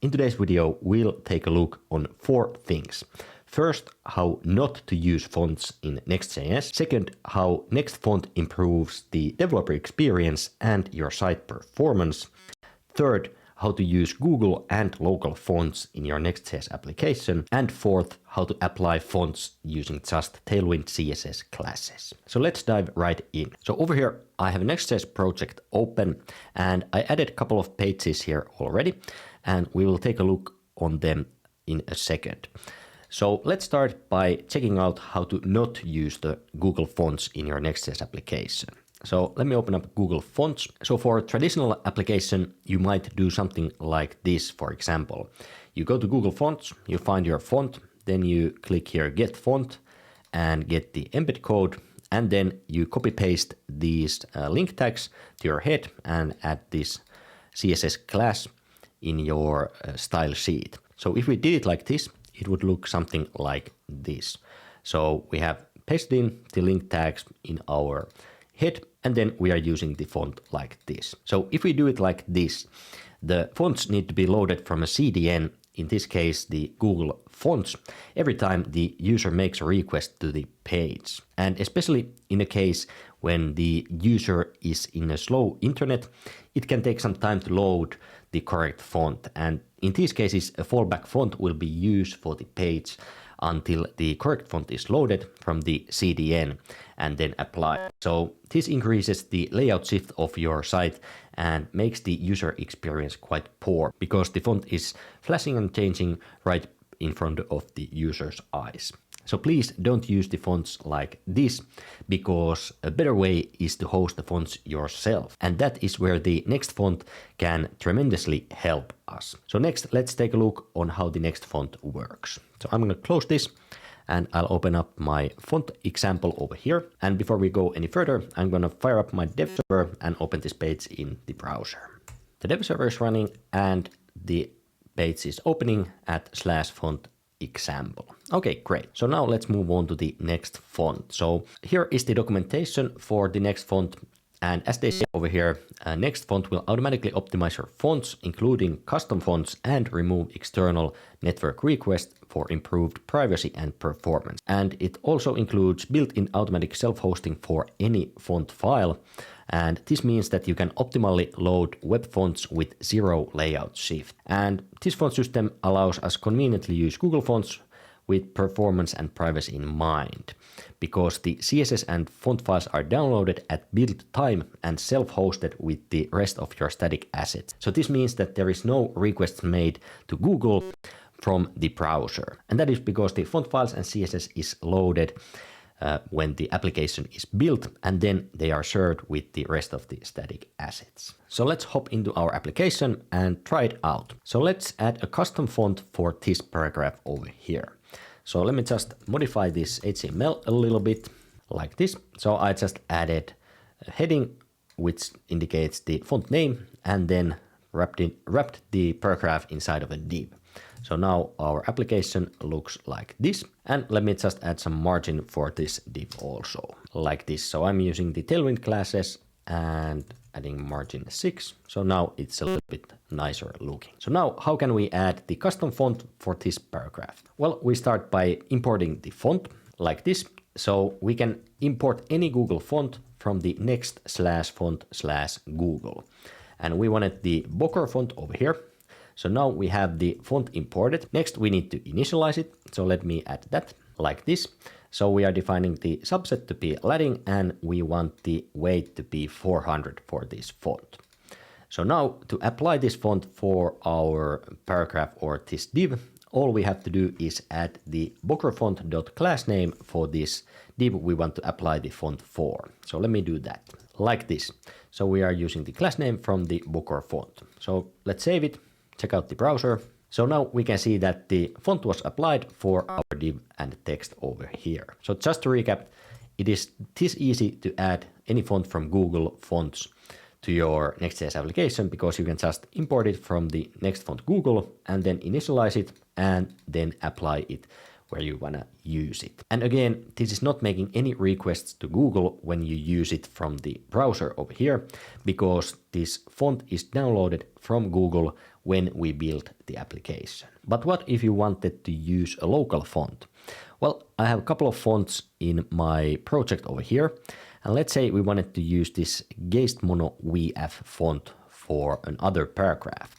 In today's video, we'll take a look on 4 things. First, how not to use fonts in Next.js. Second, how Next font improves the developer experience and your site performance. Third, how to use Google and local fonts in your Next.js application. And fourth, how to apply fonts using just Tailwind CSS classes. So let's dive right in. So over here, I have a Next.js project open and I added a couple of pages here already, and we will take a look on them in a second. So let's start by checking out how to not use the Google fonts in your Next.js application. So let me open up Google Fonts. So for a traditional application, you might do something like this, for example. You go to Google Fonts, you find your font, then you click here Get Font and get the embed code, and then you copy paste these link tags to your head and add this CSS class in your style sheet. So if we did it like this, it would look something like this. So we have pasted in the link tags in our head, and then we are using the font like this. So if we do it like this, the fonts need to be loaded from a CDN, in this case the Google Fonts, every time the user makes a request to the page. And especially in a case when the user is in a slow internet, it can take some time to load the correct font. And in these cases, a fallback font will be used for the page until the correct font is loaded from the CDN and then applied. So this increases the layout shift of your site and makes the user experience quite poor because the font is flashing and changing right in front of the user's eyes. So please don't use the fonts like this, because a better way is to host the fonts yourself. And that is where the Next font can tremendously help us. So next, let's take a look on how the Next font works. So I'm going to close this and I'll open up my font example over here. And before we go any further, I'm going to fire up my dev server and open this page in the browser. The dev server is running and the page is opening at /font example. Okay, great. So now let's move on to the Next font. So here is the documentation for the Next font. And as they say over here, Next font will automatically optimize your fonts, including custom fonts, and remove external network requests for improved privacy and performance. And it also includes built-in automatic self-hosting for any font file. And this means that you can optimally load web fonts with zero layout shift. And this font system allows us conveniently use Google fonts with performance and privacy in mind, because the CSS and font files are downloaded at build time and self-hosted with the rest of your static assets. So this means that there is no requests made to Google from the browser. And that is because the font files and CSS is loaded when the application is built, and then they are shared with the rest of the static assets. So let's hop into our application and try it out. So let's add a custom font for this paragraph over here. So let me just modify this HTML a little bit like this. So I just added a heading which indicates the font name and then wrapped the paragraph inside of a div. So now our application looks like this. And let me just add some margin for this div also, like this. So I'm using the Tailwind classes and adding margin 6. So now it's a little bit nicer looking. So now how can we add the custom font for this paragraph? Well, we start by importing the font like this. So we can import any Google font from the next/font/Google. And we wanted the Boker font over here. So now we have the font imported. Next, we need to initialize it. So let me add that like this. So we are defining the subset to be Latin and we want the weight to be 400 for this font. So now to apply this font for our paragraph or this div, all we have to do is add the bokerfont.class name for this div we want to apply the font for. So let me do that like this. So we are using the class name from the Boker font. So let's save it. Check out the browser. So now we can see that the font was applied for our div and text over here. So just to recap, it is this easy to add any font from Google Fonts to your Next.js application, because you can just import it from the Next font Google and then initialize it and then apply it where you want to use it. And again, this is not making any requests to Google when you use it from the browser over here, because this font is downloaded from Google when we build the application. But what if you wanted to use a local font? Well, I have a couple of fonts in my project over here. And let's say we wanted to use this Mono VF font for another paragraph.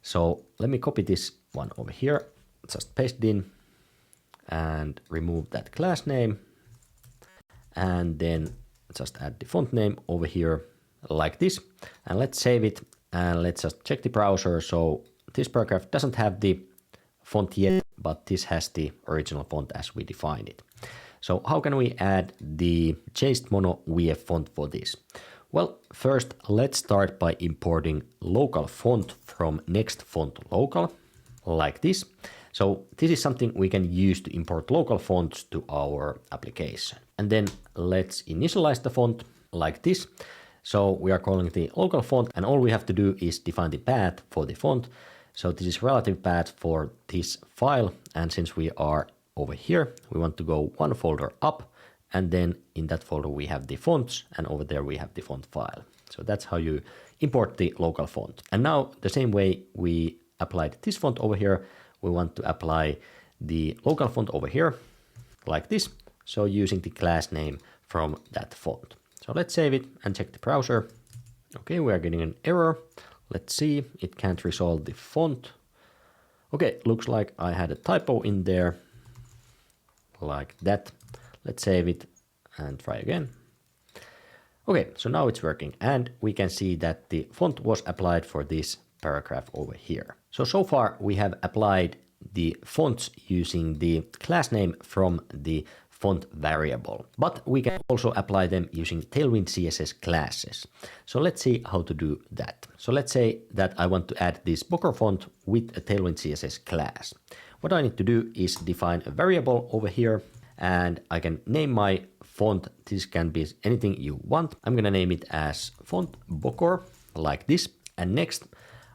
So let me copy this one over here, just paste it in and remove that class name. And then just add the font name over here like this. And let's save it and let's just check the browser. So this paragraph doesn't have the font yet, but this has the original font as we defined it. So how can we add the Mono VF font for this? Well, first let's start by importing local font from Next Font Local, like this. So this is something we can use to import local fonts to our application. And then let's initialize the font like this. So we are calling the local font, and all we have to do is define the path for the font. So this is relative path for this file. And since we are over here, we want to go one folder up, and then in that folder we have the fonts, and over there we have the font file. So that's how you import the local font. And now the same way we applied this font over here, we want to apply the local font over here like this. So using the class name from that font. So let's save it and check the browser. Okay, we are getting an error. Let's see, it can't resolve the font. Okay, looks like I had a typo in there, like that. Let's save it and try again. Okay, so now it's working, and we can see that the font was applied for this paragraph over here. So far we have applied the fonts using the class name from the font variable, but we can also apply them using Tailwind CSS classes. So let's see how to do that. So let's say that I want to add this Bocker font with a Tailwind CSS class. What I need to do is define a variable over here, and I can name my font. This can be anything you want. I'm gonna name it as font Bocker like this. And next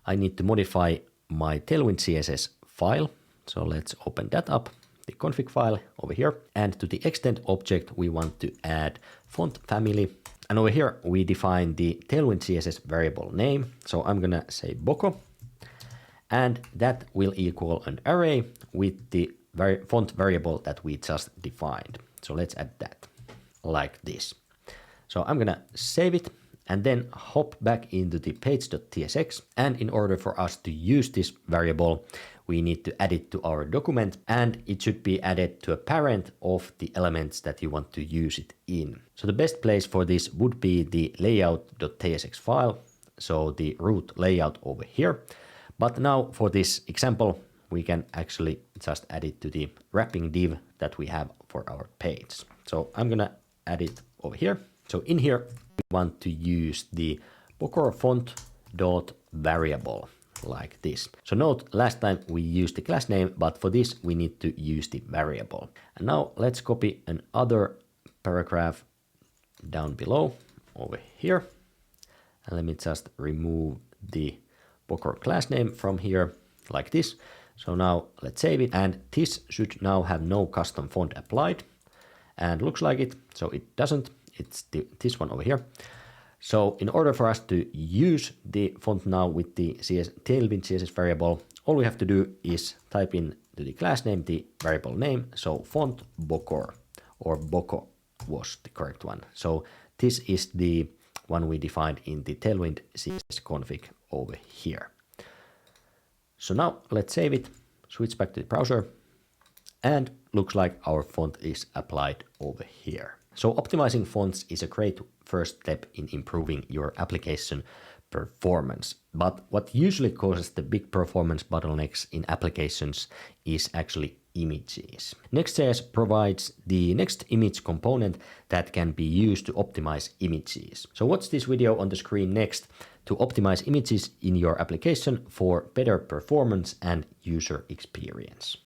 I need to modify my Tailwind CSS file. So let's open that up, the config file over here. And to the extend object, we want to add font family. And over here, we define the Tailwind CSS variable name. So I'm gonna say Boko, and that will equal an array with the font variable that we just defined. So let's add that like this. So I'm gonna save it and then hop back into the page.tsx. And in order for us to use this variable, we need to add it to our document, and it should be added to a parent of the elements that you want to use it in. So the best place for this would be the layout.tsx file. So the root layout over here. But now for this example, we can actually just add it to the wrapping div that we have for our page. So I'm gonna add it over here. So in here, we want to use the Bocker font dot variable like this. So note, last time we used the class name, but for this we need to use the variable. And now let's copy another paragraph down below over here. And let me just remove the Bocker class name from here like this. So now let's save it, and this should now have no custom font applied, and looks like it. So it doesn't, it's this one over here. So in order for us to use the font now with the Tailwind CSS variable, all we have to do is type in to the class name, the variable name. So font Bocker, or Boko was the correct one. So this is the one we defined in the Tailwind CSS config over here. So now let's save it, switch back to the browser, and looks like our font is applied over here. So optimizing fonts is a great first step in improving your application performance. But what usually causes the big performance bottlenecks in applications is actually images. Next.js provides the next image component that can be used to optimize images. So watch this video on the screen next to optimize images in your application for better performance and user experience.